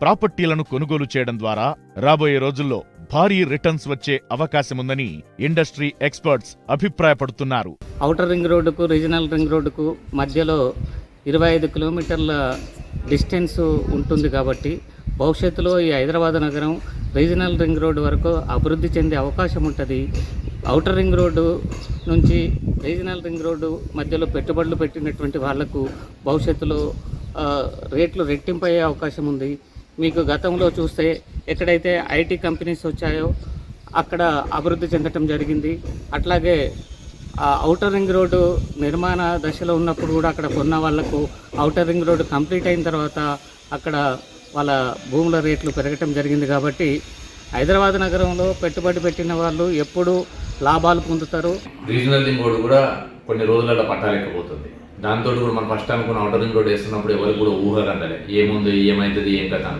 ప్రాపర్టీలను కొనుగోలు చేయడం ద్వారా రాబోయే రోజుల్లో భారీ రిటర్న్స్ వచ్చే అవకాశముందని ఇండస్ట్రీ ఎక్స్పర్ట్స్ అభిప్రాయపడుతున్నారు. ఔటర్ రింగ్ రోడ్డుకు రీజనల్ రింగ్ రోడ్డుకు మధ్యలో 25 కిలోమీటర్ల డిస్టెన్స్ ఉంటుంది కాబట్టి భవిష్యత్తులో ఈ హైదరాబాద్ నగరం రీజనల్ రింగ్ రోడ్డు వరకు అభివృద్ధి చెందే అవకాశం ఉంటుంది. ఔటర్ రింగ్ రోడ్డు నుంచి రీజనల్ రింగ్ రోడ్డు మధ్యలో పెట్టుబడులు పెట్టినటువంటి వాళ్లకు భవిష్యత్తులో రేట్లు రెట్టింపయ్యే అవకాశం ఉంది. మీకు గతంలో చూస్తే ఎక్కడైతే ఐటీ కంపెనీస్ వచ్చాయో అక్కడ అభివృద్ధి చెందటం జరిగింది. అట్లాగే ఔటర్ రింగ్ రోడ్డు నిర్మాణ దశలో ఉన్నప్పుడు కూడా అక్కడ కొన్న వాళ్లకు ఔటర్ రింగ్ రోడ్డు కంప్లీట్ అయిన తర్వాత అక్కడ వాళ్ళ భూముల రేట్లు పెరగటం జరిగింది. కాబట్టి హైదరాబాద్ నగరంలో పెట్టుబడి పెట్టిన వాళ్ళు ఎప్పుడు లాభాలు పొందుతారు. రీజనల్ రింగ్ రోడ్ కూడా కొన్ని రోజులలో పట్టాలేకపోతుంది. దాంతో కూడా మనం ఫస్ట్ అనుకున్న ఔటర్ రింగ్ రోడ్ వేస్తున్నప్పుడు ఎవరికి కూడా ఊహ కంటలే ఏముంది ఏమవుతుంది ఏం కథ.